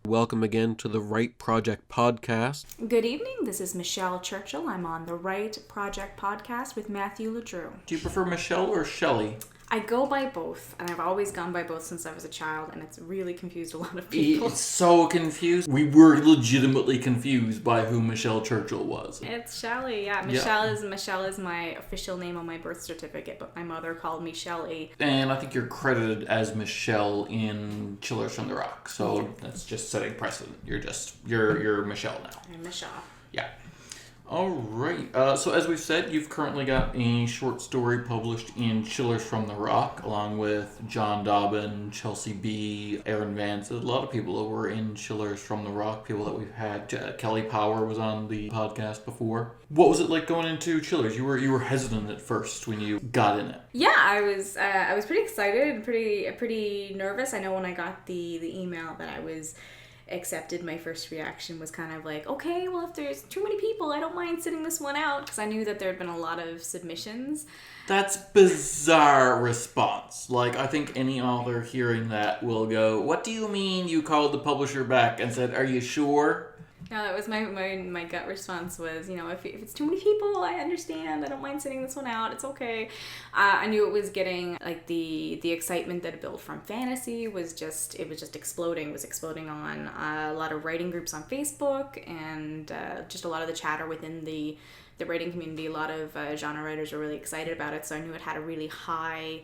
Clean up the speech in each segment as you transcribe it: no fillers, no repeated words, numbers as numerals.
Welcome again to the Right Project podcast. Good evening, this is Michelle Churchill. I'm on the Right Project podcast with Matthew LeDrew. Do you prefer Michelle or Shelley? I go by both, and I've always gone by both since I was a child, and it's really confused a lot of people. It's so confused. We were legitimately confused by who Michelle Churchill was. It's Shelley, yeah. Michelle is my official name on my birth certificate, but my mother called me Shelley. And I think you're credited as Michelle in Chillers from the Rock, so that's just setting precedent. You're Michelle now. I'm Michelle. Yeah. All right. So as we've said, you've currently got a short story published in Chillers from the Rock, along with John Dobbin, Chelsea B, Aaron Vance. There's a lot of people that were in Chillers from the Rock, people that we've had. Kelly Power was on the podcast before. What was it like going into Chillers? You were hesitant at first when you got in it. Yeah, I was pretty excited and pretty nervous. I know when I got the email that I was accepted, my first reaction was kind of like, okay, well, if there's too many people, I don't mind sitting this one out, because I knew that there had been a lot of submissions. That's bizarre response. Like, I think any author hearing that will go, what do you mean you called the publisher back and said, are you sure? No, that was my gut response was, if it's too many people, I understand. I don't mind sitting this one out. It's okay. I knew it was getting, like, the excitement that it built from fantasy was just exploding. It was exploding on a lot of writing groups on Facebook and just a lot of the chatter within the writing community. A lot of genre writers were really excited about it, so I knew it had a really high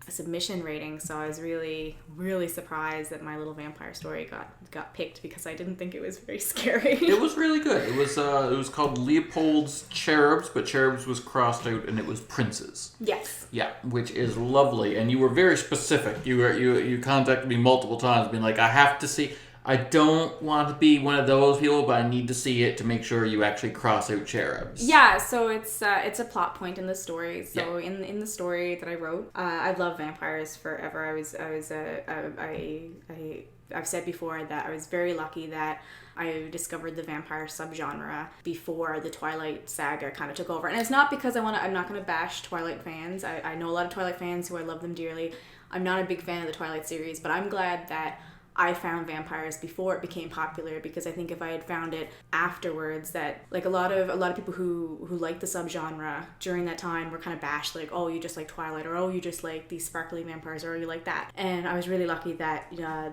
submission rating, so I was really, really surprised that my little vampire story got picked, because I didn't think it was very scary. It was really good. It was called Leopold's Cherubs, but Cherubs was crossed out and it was Princes. Yes. Yeah, which is lovely, and you were very specific. You contacted me multiple times, being like, I have to see. I don't want to be one of those people, but I need to see it to make sure you actually cross out Cherubs. Yeah, so it's a plot point in the story. So in the story that I wrote, I've loved vampires forever. I've said before that I was very lucky that I discovered the vampire subgenre before the Twilight saga kind of took over. And it's not because I'm not going to bash Twilight fans. I know a lot of Twilight fans who I love them dearly. I'm not a big fan of the Twilight series, but I'm glad that I found vampires before it became popular, because I think if I had found it afterwards, that like a lot of people who like the subgenre during that time were kind of bashed, like, oh, you just like Twilight, or oh, you just like these sparkly vampires, or you like that. And I was really lucky that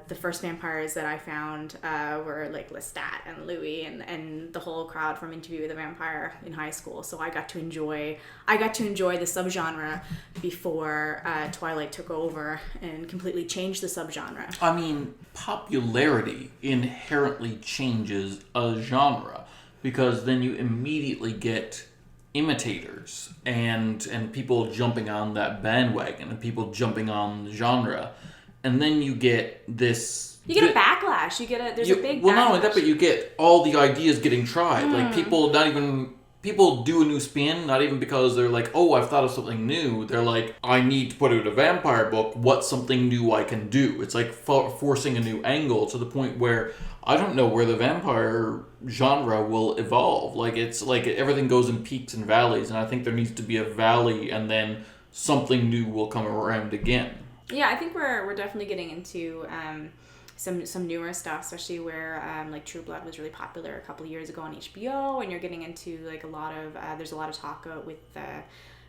the first vampires that I found were like Lestat and Louis and the whole crowd from Interview with a Vampire in high school. So I got to enjoy the subgenre before Twilight took over and completely changed the subgenre. I mean, popularity inherently changes a genre, because then you immediately get imitators and people jumping on that bandwagon and people jumping on the genre, and then you get this. You get a backlash. There's a big backlash. Well, not only that, but you get all the ideas getting tried. Like people do a new spin, not even because they're like, oh, I've thought of something new. They're like, I need to put out a vampire book. What's something new I can do? It's like forcing a new angle, to the point where I don't know where the vampire genre will evolve. Like, it's like everything goes in peaks and valleys, and I think there needs to be a valley, and then something new will come around again. Yeah, I think we're definitely getting into some newer stuff, especially where like True Blood was really popular a couple of years ago on HBO, and you're getting into like a lot of there's a lot of talk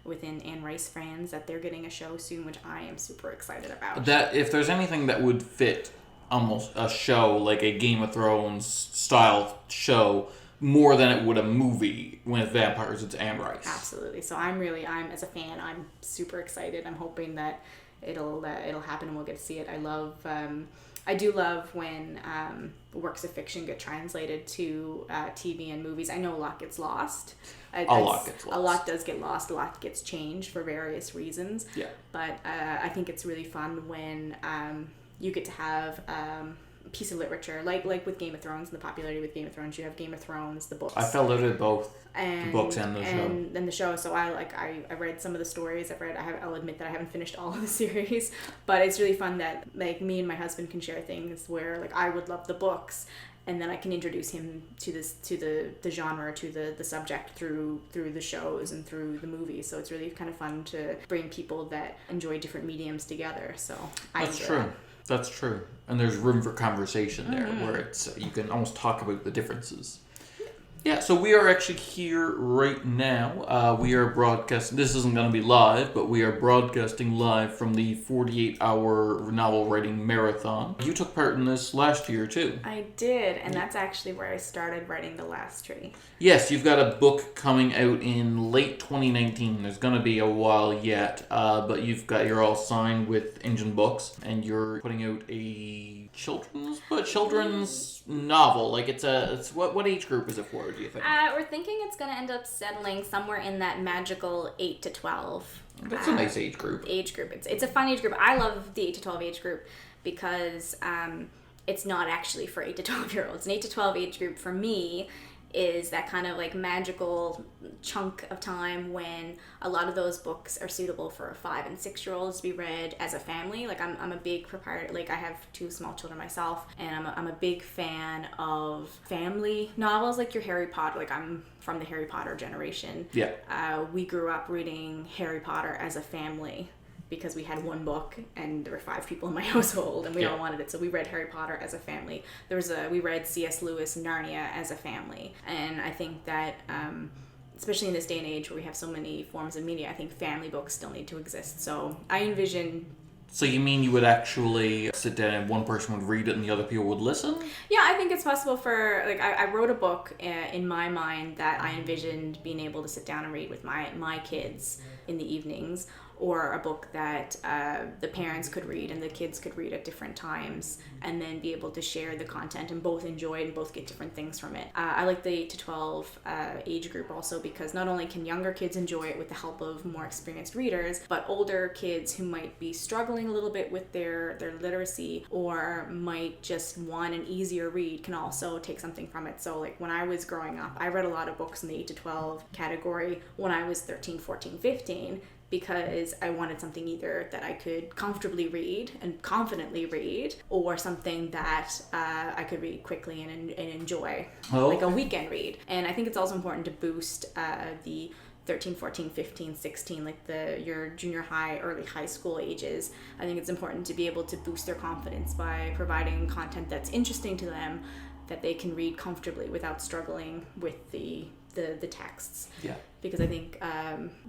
within Anne Rice fans that they're getting a show soon, which I am super excited about. That if there's anything that would fit almost a show like a Game of Thrones style show more than it would a movie with vampires, it's Anne Rice. Absolutely. So I'm as a fan, I'm super excited. I'm hoping that it'll happen and we'll get to see it. I do love when works of fiction get translated to TV and movies. I know a lot gets lost. A lot does get lost. A lot gets changed for various reasons. Yeah. But I think it's really fun when you get to have a piece of literature, like with Game of Thrones and the popularity with Game of Thrones. You have Game of Thrones, the books. I fell out of both the books and the show. And the show. So I read some of the stories. I'll admit that I haven't finished all of the series, but it's really fun that like me and my husband can share things where like I would love the books, and then I can introduce him to the genre, to the subject through the shows and through the movies. So it's really kind of fun to bring people that enjoy different mediums together. So I enjoy true. that. That's true. And there's room for conversation there where it's you can almost talk about the differences. Yeah, so we are actually here right now. We are broadcasting. This isn't going to be live, but we are broadcasting live from the 48-hour novel writing marathon. You took part in this last year, too. I did, and that's actually where I started writing The Last Tree. Yes, you've got a book coming out in late 2019. There's going to be a while yet, but you're all signed with Engine Books, and you're putting out a children's novel. Like it's what age group is it for? Do you think? We're thinking it's going to end up settling somewhere in that magical 8 to 12. That's a nice age group. It's a fun age group. I love the 8 to 12 age group because it's not actually for 8 to 12 year olds. An 8 to 12 age group for me is that kind of like magical chunk of time when a lot of those books are suitable for 5 and 6 year olds to be read as a family. Like I'm a big proprietor. Like I have 2 small children myself, and I'm a big fan of family novels like your Harry Potter. Like I'm from the Harry Potter generation. Yeah. We grew up reading Harry Potter as a family, because we had one book and there were 5 people in my household and we all wanted it. So we read Harry Potter as a family. We read C.S. Lewis Narnia as a family. And I think that, especially in this day and age where we have so many forms of media, I think family books still need to exist. So I envision... So you mean you would actually sit down and one person would read it and the other people would listen? Yeah, I think it's possible for, like, I wrote a book in my mind that I envisioned being able to sit down and read with my kids in the evenings, or a book that the parents could read and the kids could read at different times, and then be able to share the content and both enjoy it and both get different things from it. I like the 8 to 12 age group also because not only can younger kids enjoy it with the help of more experienced readers, but older kids who might be struggling a little bit with their literacy or might just want an easier read can also take something from it. So like when I was growing up, I read a lot of books in the 8 to 12 category when I was 13, 14, 15, because I wanted something either that I could comfortably read and confidently read, or something that I could read quickly and enjoy, like a weekend read. And I think it's also important to boost the 13, 14, 15, 16, like your junior high, early high school ages. I think it's important to be able to boost their confidence by providing content that's interesting to them, that they can read comfortably without struggling with the texts. Yeah. Because I think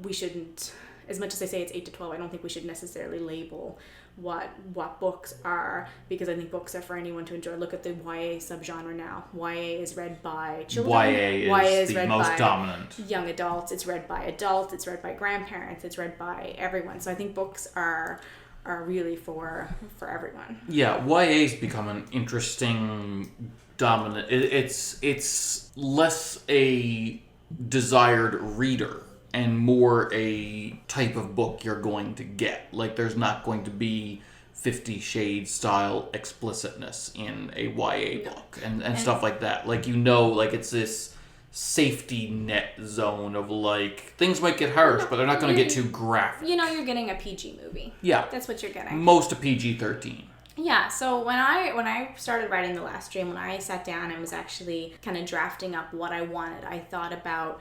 we shouldn't, as much as I say it's 8 to 12, I don't think we should necessarily label what books are, because I think books are for anyone to enjoy. Look at the YA subgenre now. YA is read by children. YA is the most dominant. Young adults. It's read by adults. It's read by grandparents. It's read by everyone. So I think books are really for everyone. Yeah, YA's become an interesting dominant. It's less a desired reader and more a type of book you're going to get. Like, there's not going to be 50 Shades style explicitness in a YA book and stuff like that. Like, like it's this safety net zone of like, things might get harsh, but they're not going to get too graphic. You're getting a PG movie. Yeah. That's what you're getting. Most a PG-13. Yeah, so when I started writing The Last Dream, when I sat down and was actually kind of drafting up what I wanted, I thought about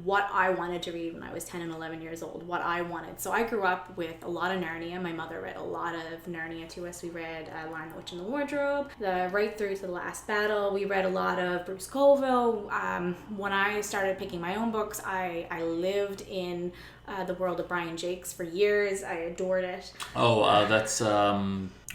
what I wanted to read when I was 10 and 11 years old, what I wanted. So I grew up with a lot of Narnia. My mother read a lot of Narnia to us. We read Lion, the Witch, and the Wardrobe, right through to The Last Battle. We read a lot of Bruce Colville. When I started picking my own books, I lived in the world of Brian Jakes for years. I adored it. That's...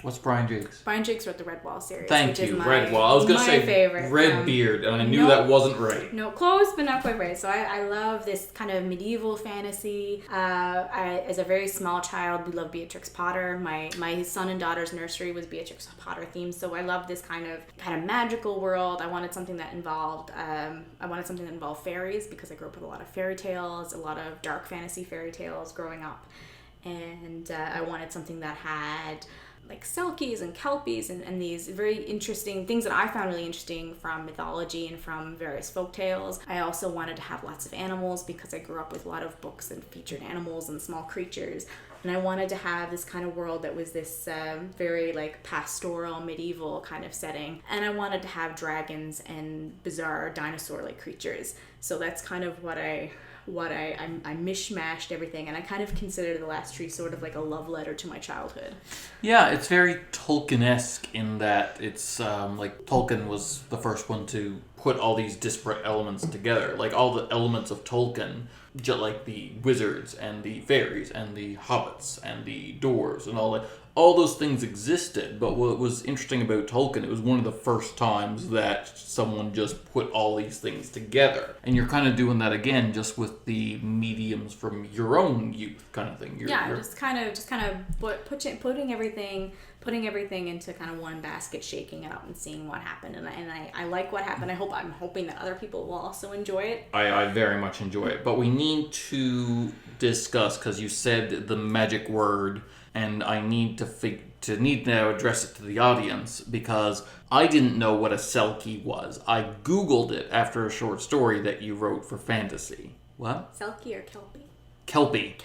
What's Brian Jakes? Brian Jakes wrote the Redwall series. Thank you, Redwall. I was going to say favorite. Redbeard, and I knew that wasn't right. No, close, but not quite right. So I love this kind of medieval fantasy. As a very small child, we loved Beatrix Potter. My son and daughter's nursery was Beatrix Potter themed, so I loved this kind of magical world. I wanted something that involved fairies, because I grew up with a lot of fairy tales, a lot of dark fantasy fairy tales growing up, and I wanted something that had like Selkies and Kelpies and these very interesting things that I found really interesting from mythology and from various folk tales. I also wanted to have lots of animals, because I grew up with a lot of books that featured animals and small creatures. And I wanted to have this kind of world that was this very like pastoral, medieval kind of setting. And I wanted to have dragons and bizarre dinosaur-like creatures. So that's kind of what I mishmashed everything, and I kind of consider The Last Tree sort of like a love letter to my childhood. Yeah, it's very Tolkien-esque in that it's like Tolkien was the first one to put all these disparate elements together. Like all the elements of Tolkien, just like the wizards and the fairies and the hobbits and the dwarves and all that. All those things existed, but what was interesting about Tolkien, it was one of the first times that someone just put all these things together. And you're kind of doing that again, just with the mediums from your own youth kind of thing. Just kind of putting everything into kind of one basket, shaking it up and seeing what happened. And I like what happened. I'm hoping that other people will also enjoy it. I very much enjoy it. But we need to discuss, because you said the magic word, and I need to address it to the audience, because I didn't know what a Selkie was. I Googled it after a short story that you wrote for fantasy. What? Selkie or Kelpie? Kelpie.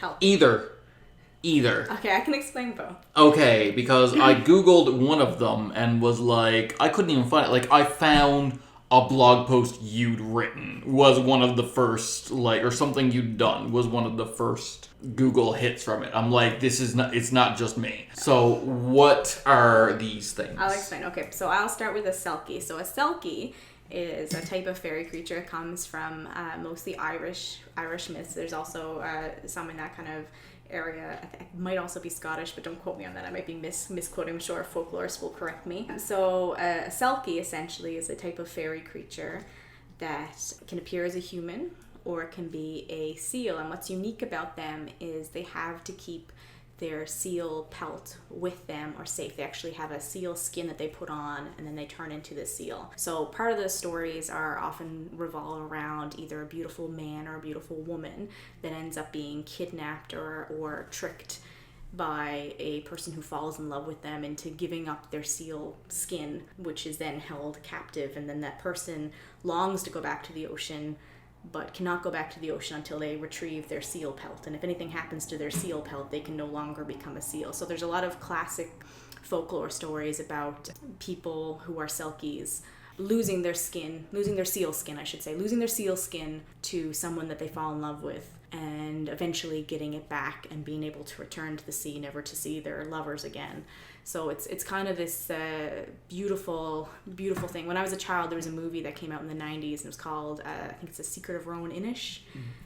Either. Okay, I can explain both. Okay, because I Googled one of them and was like, I couldn't even find it. Like, I found a blog post you'd written was one of the first, like, or something you'd done was one of the first Google hits from it. I'm like, it's not just me. So what are these things? I'll explain. Okay, so I'll start with a Selkie. So a Selkie is a type of fairy creature. It comes from mostly Irish myths. There's also some in that kind of area. It might also be Scottish, but don't quote me on that. I might be misquoting. I'm sure a folklorist will correct me. So a Selkie essentially is a type of fairy creature that can appear as a human or it can be a seal. And what's unique about them is they have to keep their seal pelt with them or safe. They actually have a seal skin that they put on and then they turn into the seal. So part of the stories are often revolve around either a beautiful man or a beautiful woman that ends up being kidnapped or tricked by a person who falls in love with them into giving up their seal skin, which is then held captive, and then that person longs to go back to the ocean but cannot go back to the ocean until they retrieve their seal pelt. And if anything happens to their seal pelt, they can no longer become a seal. So there's a lot of classic folklore stories about people who are Selkies losing their seal skin to someone that they fall in love with, and eventually getting it back and being able to return to the sea, never to see their lovers again. So it's kind of this beautiful thing. When I was a child, there was a movie that came out in the 90s, and it was called, I think it's The Secret of Rowan Inish.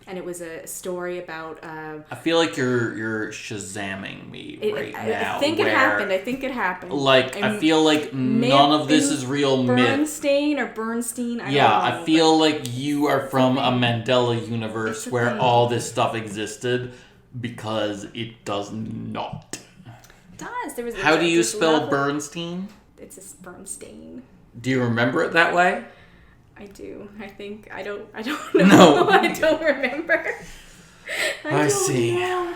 And it was a story about... I feel like you're Shazamming me now. I think it happened. Like, I feel like none of this is real myth. Bernstein, I don't know. I feel like you are from a Mandela universe where all this stuff existed, because it does not. Does. How do you spell Bernstein? It's a Bernstein. Do you remember it that way? I do. I think I don't know. No. I don't remember. I see. Know.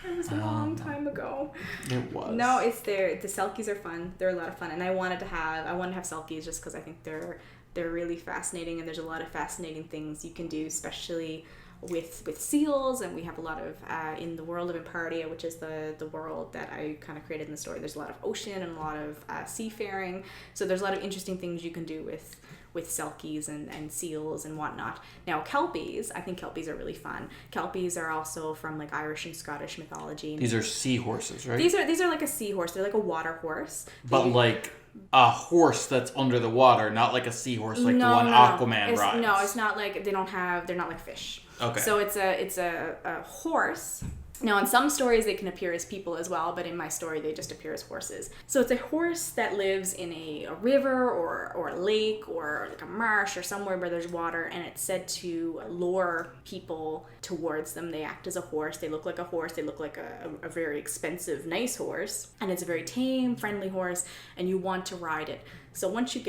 It was a long time ago. It was. No, it's there. The Selkies are fun. They're a lot of fun, and I wanted to have Selkies just because I think they're really fascinating, and there's a lot of fascinating things you can do, especially with seals. And we have a lot of in the world of Impartia, which is the world that I kind of created in the story, there's a lot of ocean and a lot of seafaring, so there's a lot of interesting things you can do with Selkies and seals and whatnot. Now Kelpies, I think Kelpies are really fun. Kelpies are also from like Irish and Scottish mythology. These are seahorses, right? These are like a seahorse. They're like a water horse. But like a horse that's under the water, not like a seahorse like the one Aquaman rides. No, it's not like they're not like fish. Okay. So it's a horse. Now, in some stories, they can appear as people as well, but in my story, they just appear as horses. So it's a horse that lives in a river or a lake or like a marsh or somewhere where there's water, and it's said to lure people towards them. They act as a horse. They look like a horse. They look like a very expensive, nice horse, and it's a very tame, friendly horse, and you want to ride it. So once you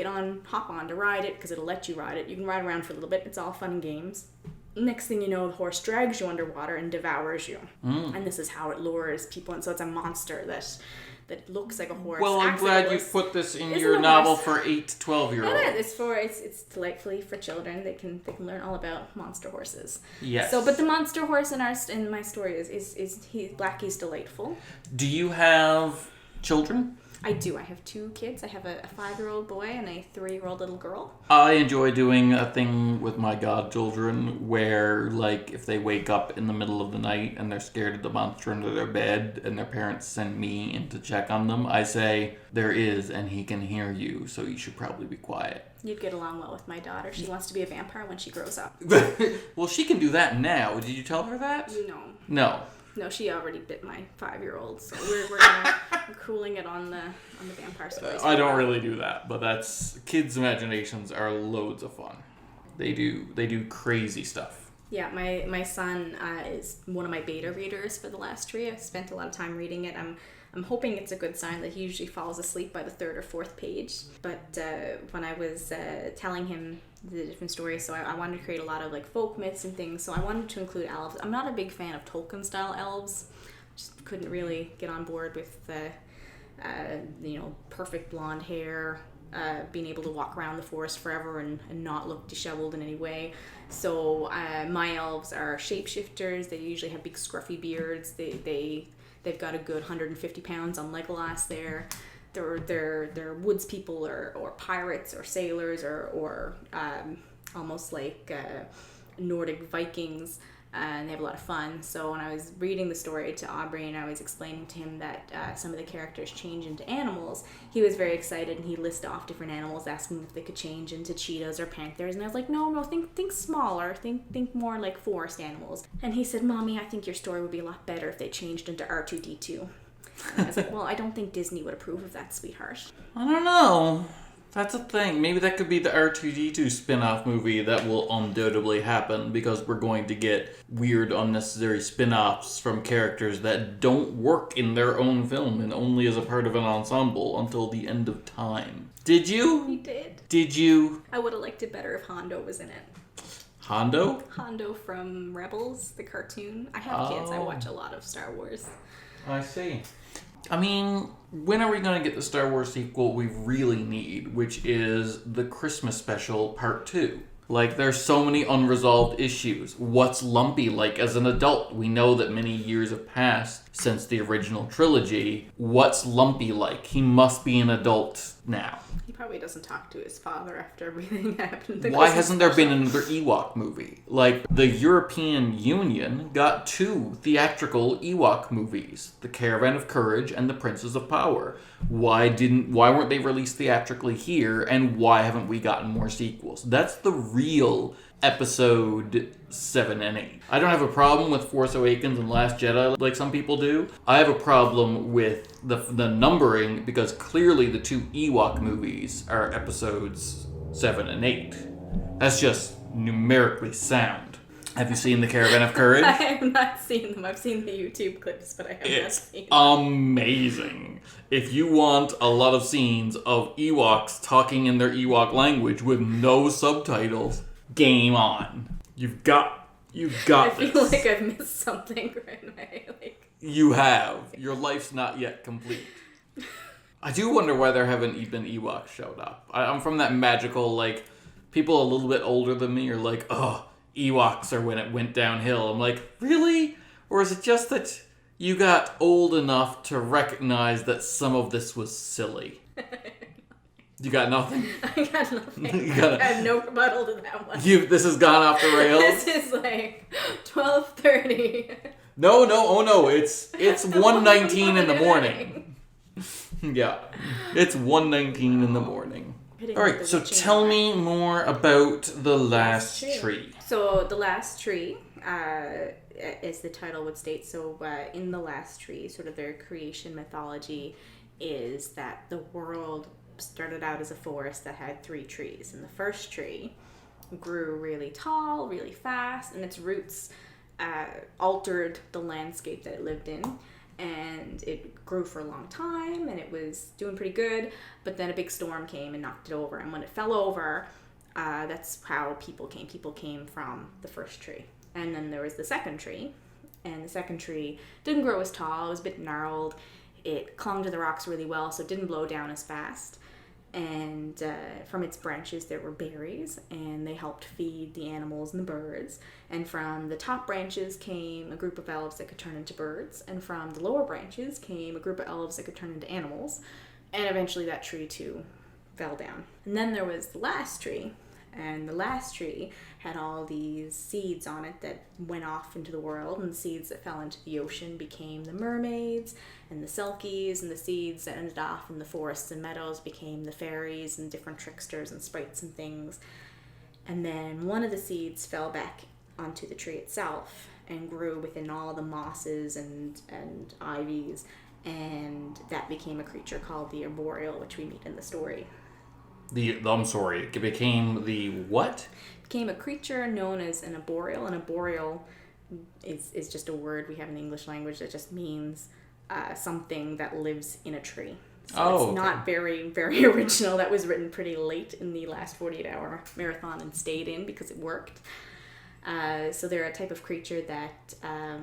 hop on to ride it, because it'll let you ride it, you can ride around for a little bit. It's all fun and games. next thing you know, the horse drags you underwater and devours you. And this is how it lures people. And so it's a monster that looks like a horse. Well, I'm glad you put this in your novel for 8 to 12-year-olds. It's delightfully for children. They can learn all about monster horses. Yes. So, but the monster horse in my story is Blackie's delightful. Do you have children? I do. I have 2 kids. I have a 5-year-old boy and a 3-year-old little girl. I enjoy doing a thing with my godchildren where, like, if they wake up in the middle of the night and they're scared of the monster under their bed and their parents send me in to check on them, I say, there is and he can hear you, so you should probably be quiet. You'd get along well with my daughter. She wants to be a vampire when she grows up. Well, she can do that now. Did you tell her that? No. No, she already bit my 5-year-old, so we're cooling it on the vampire stories. I don't really do that, but kids' imaginations are loads of fun. They do crazy stuff. Yeah, my son is one of my beta readers for The Last Tree. I've spent a lot of time reading it. I'm hoping it's a good sign that he usually falls asleep by the 3rd or 4th page. But when I was telling him the different stories, so I wanted to create a lot of like folk myths and things, so I wanted to include elves. I'm not a big fan of Tolkien style elves. Just couldn't really get on board with the perfect blonde hair, being able to walk around the forest forever and not look disheveled in any way. So my elves are shapeshifters. They usually have big scruffy beards. They've got a good 150 pounds on Legolas there. They're woods people or pirates or sailors or almost like Nordic Vikings, and they have a lot of fun. So when I was reading the story to Aubrey and I was explaining to him that some of the characters change into animals, he was very excited and he listed off different animals, asking if they could change into cheetahs or panthers. And I was like, no, think smaller, think more like forest animals. And he said, Mommy, I think your story would be a lot better if they changed into R2-D2. And I was like, well, I don't think Disney would approve of that, sweetheart. I don't know. That's a thing. Maybe that could be the R2-D2 spin-off movie that will undoubtedly happen because we're going to get weird, unnecessary spin-offs from characters that don't work in their own film and only as a part of an ensemble until the end of time. Did you? You did. Did you? I would have liked it better if Hondo was in it. Hondo? Hondo from Rebels, the cartoon. I have kids. I watch a lot of Star Wars. I see. I mean, when are we going to get the Star Wars sequel we really need, which is the Christmas special part 2? Like, there's so many unresolved issues. What's Lumpy like as an adult? We know that many years have passed since the original trilogy. What's Lumpy like? He must be an adult now. He probably doesn't talk to his father after everything happened. Why hasn't there been another Ewok movie? Like, the European Union got 2 theatrical Ewok movies, The Caravan of Courage and The Princes of Power. Why weren't they released theatrically here, and why haven't we gotten more sequels? That's the real episode 7 and 8. I don't have a problem with Force Awakens and Last Jedi like some people do. I have a problem with the numbering because clearly the 2 Ewok movies are episodes 7 and 8. That's just numerically sound. Have you seen The Caravan of Courage? I have not seen them. I've seen the YouTube clips, but I have not seen them. Amazing. If you want a lot of scenes of Ewoks talking in their Ewok language with no subtitles, game on. You've got this. I feel like I've missed something right now. You have. Your life's not yet complete. I do wonder why there haven't even Ewoks showed up. I'm from that magical, like, people a little bit older than me are like, oh, Ewoks are when it went downhill. I'm like, really? Or is it just that you got old enough to recognize that some of this was silly? You got nothing? I got nothing. I have no rebuttal to that one. This has gone off the rails? This is like 12:30. No, oh no, it's 1:19 in the morning. Yeah, it's 1:19 in the morning. Alright, so tell me more about The Last Tree. So, The Last Tree, as the title would state, so in The Last Tree, sort of their creation mythology is that the world started out as a forest that had 3 trees. And the first tree grew really tall, really fast, and its roots altered the landscape that it lived in. And it grew for a long time, and it was doing pretty good. But then a big storm came and knocked it over. And when it fell over, That's how people came. People came from the first tree. And then there was the second tree. And the second tree didn't grow as tall. It was a bit gnarled. It clung to the rocks really well, so it didn't blow down as fast. And from its branches there were berries, and they helped feed the animals and the birds. And from the top branches came a group of elves that could turn into birds, and from the lower branches came a group of elves that could turn into animals. And eventually that tree too fell down. And then there was the last tree, and the last tree had all these seeds on it that went off into the world, and the seeds that fell into the ocean became the mermaids and the Selkies, and the seeds that ended off in the forests and meadows became the Faeries and different tricksters and sprites and things. And then one of the seeds fell back onto the tree itself and grew within all the mosses and ivies, and that became a creature called the Arboreal, which we meet in the story. I'm sorry, it became the what? Became a creature known as an arboreal. An arboreal is just a word we have in the English language that just means something that lives in a tree. So it's not very, very original. That was written pretty late in the last 48-hour marathon and stayed in because it worked. So they're a type of creature that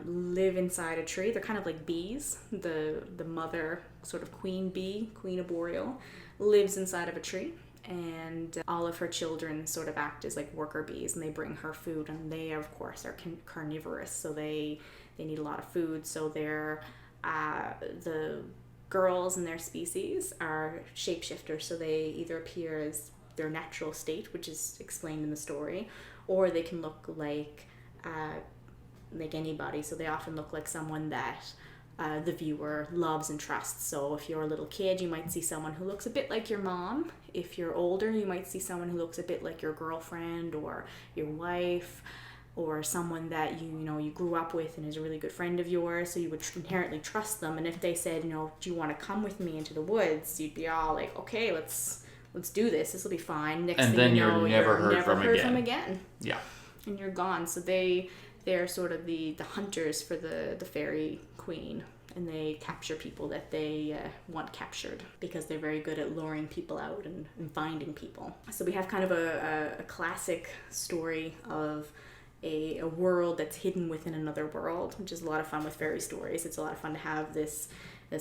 live inside a tree. They're kind of like bees. The mother, sort of queen bee, queen arboreal, lives inside of a tree. And all of her children sort of act as like worker bees, and they bring her food, and they of course are carnivorous, so they need a lot of food. So they're the girls in their species are shapeshifters, so they either appear as their natural state, which is explained in the story, or they can look like anybody. So they often look like someone that the viewer loves and trusts. So if you're a little kid, you might see someone who looks a bit like your mom. If you're older, you might see someone who looks a bit like your girlfriend or your wife, or someone that you grew up with and is a really good friend of yours, so you would inherently trust them. And if they said, do you want to come with me into the woods, you'd be all like, okay, let's do this. This will be fine. Next and thing then you know, you're never heard from again. Yeah. And you're gone. So they're sort of the hunters for the fairy queen, and they capture people that they want captured because they're very good at luring people out and finding people. So we have kind of a classic story of a world that's hidden within another world, which is a lot of fun with fairy stories. It's a lot of fun to have this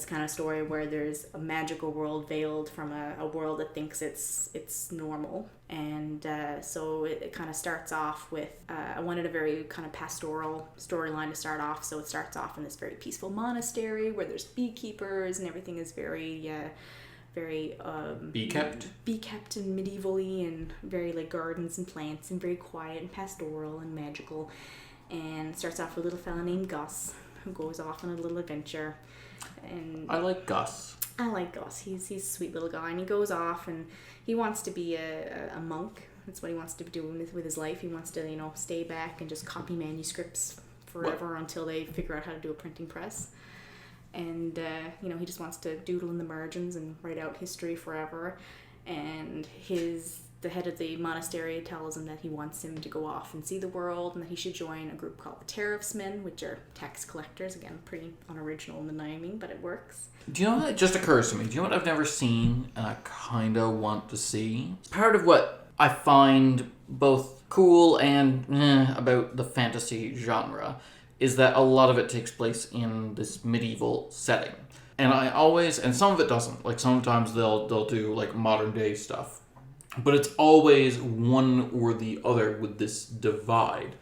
kind of story where there's a magical world veiled from a world that thinks it's normal. And so it kind of starts off with, I wanted a very kind of pastoral storyline to start off. So it starts off in this very peaceful monastery where there's beekeepers, and everything is very bee-kept and medievally, and very like gardens and plants, and very quiet and pastoral and magical. And it starts off with a little fella named Gus who goes off on a little adventure. And I like Gus. He's a sweet little guy, and he goes off and he wants to be a monk. That's what he wants to do with his life. He wants to stay back and just copy manuscripts forever until they figure out how to do a printing press. And he just wants to doodle in the margins and write out history forever. And the head of the monastery tells him that he wants him to go off and see the world, and that he should join a group called the Cherubs, which are tax collectors. Again, pretty unoriginal in the naming, but it works. Do you know what? It just occurs to me. Do you know what I've never seen and I kind of want to see? Part of what I find both cool and about the fantasy genre is that a lot of it takes place in this medieval setting. And some of it doesn't. Like sometimes they'll do like modern day stuff. But it's always one or the other with this divide.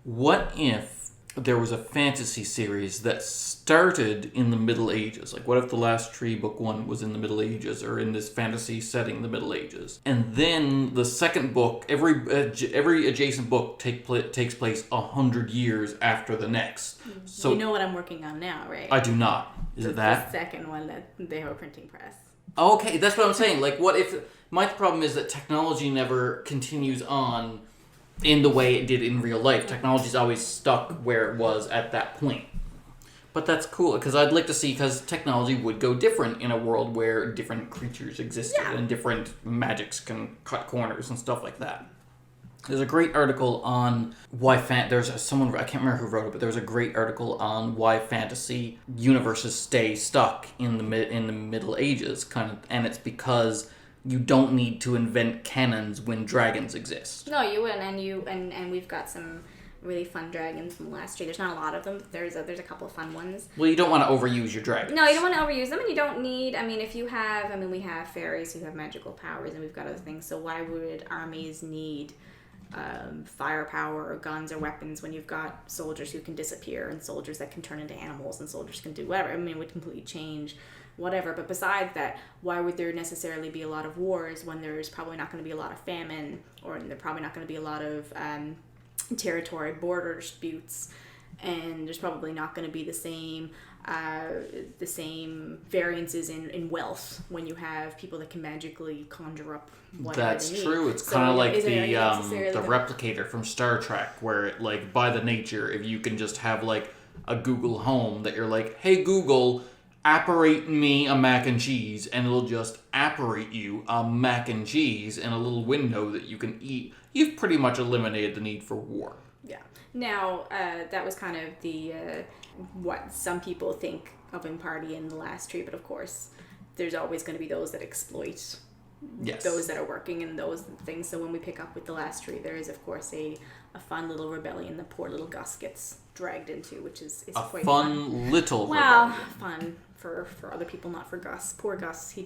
What if there was a fantasy series that started in the Middle Ages? Like, what if The Last Tree, Book 1, was in the Middle Ages, or in this fantasy setting, the Middle Ages? And then the second book, every adjacent book takes place 100 years after the next. So you know what I'm working on now, right? I do not. Is it that? The second one that they have a printing press. Okay, that's what I'm saying. Like, what if... My problem is that technology never continues on in the way it did in real life. Technology's always stuck where it was at that point. But that's cool, because I'd like to see, because technology would go different in a world where different creatures existed and different magics can cut corners and stuff like that. There's a great article on why there's someone, I can't remember who wrote it, but there's a great article on why fantasy universes stay stuck in the Middle Ages, and it's because you don't need to invent canons when dragons exist. No, you wouldn't, and we've got some really fun dragons from last year. There's not a lot of them, but there's a couple of fun ones. Well, you don't want to overuse your dragons. No, you don't want to overuse them, and you don't need, we have fairies who have magical powers, and we've got other things, so why would armies need firepower or guns or weapons when you've got soldiers who can disappear and soldiers that can turn into animals and soldiers can do whatever? It would completely change whatever. But besides that, why would there necessarily be a lot of wars when there's probably not going to be a lot of famine, or there's probably not going to be a lot of territory border disputes, and there's probably not going to be the same variances in wealth when you have people that can magically conjure up whatever That's they need. true. It's kind of like the replicator from Star Trek, where it, like, by the nature, if you can just have like a Google Home that you're like, hey Google, apparate me a mac and cheese, and it'll just apparate you a mac and cheese in a little window that you can eat. You've pretty much eliminated the need for war. Yeah. Now, that was kind of the what some people think of in Party in the last tree, but of course, there's always going to be those that exploit those that are working and those things. So when we pick up with the last tree, there is, of course, a fun little rebellion that poor little Gus gets dragged into, which is quite fun. Little well, rebellion. Fun for other people, not for Gus. Poor Gus, he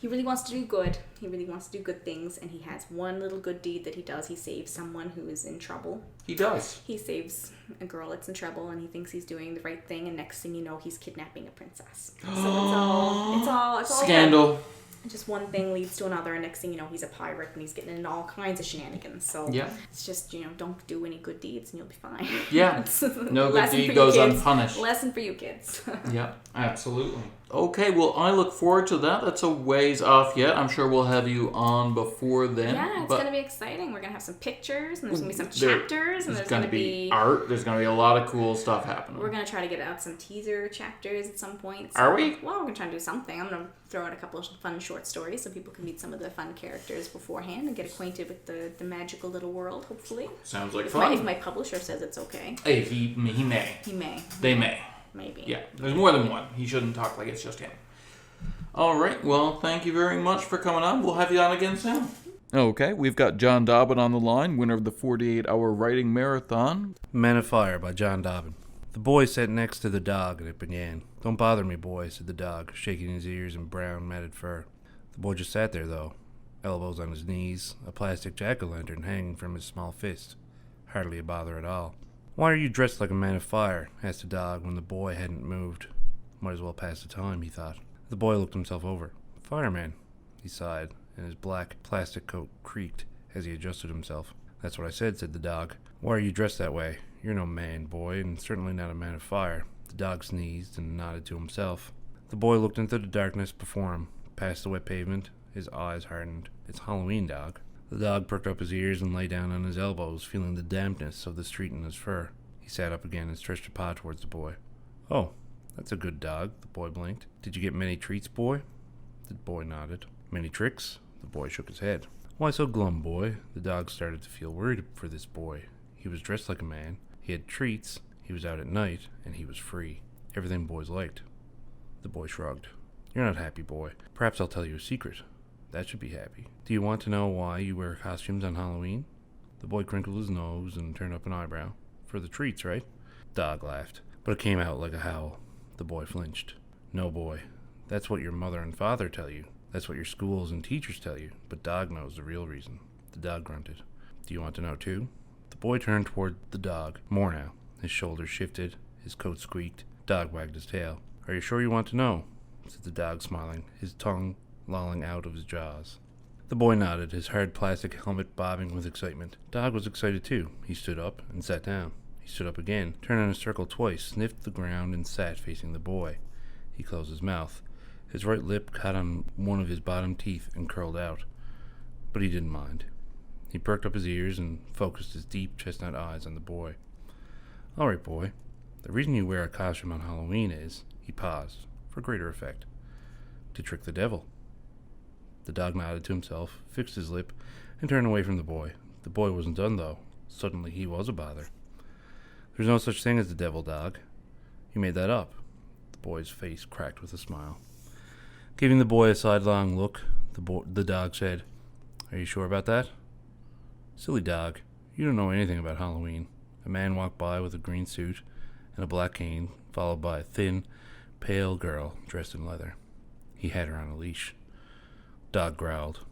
really wants to do good. He really wants to do good things, and he has one little good deed that he does. He saves someone who is in trouble. He does. He saves a girl that's in trouble, and he thinks he's doing the right thing, and next thing you know, he's kidnapping a princess. So it's all scandal. Just one thing leads to another, and next thing you know, he's a pirate, and he's getting into all kinds of shenanigans. So it's just, don't do any good deeds, and you'll be fine. Yeah. No good deed goes unpunished. Lesson for you kids. Yeah, absolutely. Okay, well, I look forward to that. That's a ways off yet. I'm sure we'll have you on before then. Yeah, it's going to be exciting. We're going to have some pictures, and there's going to be some chapters, and there's going to be art. There's going to be a lot of cool stuff happening. We're going to try to get out some teaser chapters at some point. So, are we? Well, we're going to try to do something. I'm going to throw in a couple of fun short stories so people can meet some of the fun characters beforehand and get acquainted with the magical little world, hopefully. Sounds like fun. If my publisher says it's okay. Hey, he may. He may. They may. Maybe. Yeah, there's more than one. He shouldn't talk like it's just him. All right, well, thank you very much for coming on. We'll have you on again soon. Okay, we've got John Dobbin on the line, winner of the 48-hour writing marathon. Men of Fire by John Dobbin. The boy sat next to the dog, and it began. Don't bother me, boy, said the dog, shaking his ears in brown, matted fur. The boy just sat there, though, elbows on his knees, a plastic jack-o'-lantern hanging from his small fist. Hardly a bother at all. Why are you dressed like a man of fire? Asked the dog when the boy hadn't moved. Might as well pass the time, he thought. The boy looked himself over. Fireman, he sighed, and his black plastic coat creaked as he adjusted himself. That's what I said the dog. Why are you dressed that way? You're no man, boy, and certainly not a man of fire. The dog sneezed and nodded to himself. The boy looked into the darkness before him, past the wet pavement. His eyes hardened. It's Halloween, dog. The dog perked up his ears and lay down on his elbows, feeling the dampness of the street in his fur. He sat up again and stretched a paw towards the boy. Oh, that's a good dog, the boy blinked. Did you get many treats, boy? The boy nodded. Many tricks? The boy shook his head. Why so glum, boy? The dog started to feel worried for this boy. He was dressed like a man. He had treats. He was out at night, and he was free. Everything boys liked. The boy shrugged. You're not happy, boy. Perhaps I'll tell you a secret. That should be happy. Do you want to know why you wear costumes on Halloween? The boy crinkled his nose and turned up an eyebrow. For the treats, right? Dog laughed, but it came out like a howl. The boy flinched. No, boy. That's what your mother and father tell you. That's what your schools and teachers tell you. But Dog knows the real reason. The dog grunted. Do you want to know, too? The boy turned toward the dog. More now. His shoulders shifted. His coat squeaked. Dog wagged his tail. Are you sure you want to know? Said the dog, smiling, his tongue lolling out of his jaws. The boy nodded, his hard plastic helmet bobbing with excitement. Dog was excited, too. He stood up and sat down. He stood up again, turned in a circle twice, sniffed the ground, and sat facing the boy. He closed his mouth. His right lip caught on one of his bottom teeth and curled out. But he didn't mind. He perked up his ears and focused his deep chestnut eyes on the boy. All right, boy. The reason you wear a costume on Halloween is, he paused, for greater effect, to trick the devil. The dog nodded to himself, fixed his lip, and turned away from the boy. The boy wasn't done, though. Suddenly he was a bother. There's no such thing as the devil, Dog. You made that up. The boy's face cracked with a smile. Giving the boy a sidelong look, The dog said, "Are you sure about that?" "Silly dog, you don't know anything about Halloween." A man walked by with a green suit and a black cane, followed by a thin, pale girl dressed in leather. He had her on a leash. Dog growled.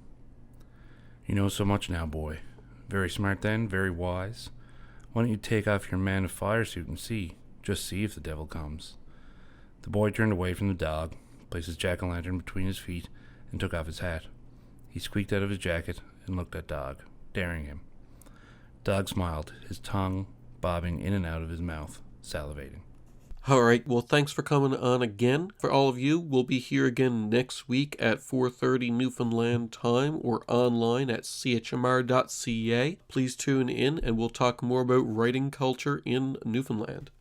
"You know so much now, boy. Very smart then, very wise. Why don't you take off your man of fire suit and see? Just see if the devil comes." The boy turned away from the dog, placed his jack-o'-lantern between his feet, and took off his hat. He squeaked out of his jacket and looked at Dog, daring him. Dog smiled, his tongue bobbing in and out of his mouth, salivating. All right, well, thanks for coming on again. For all of you, we'll be here again next week at 4:30 Newfoundland time or online at chmr.ca. Please tune in and we'll talk more about writing culture in Newfoundland.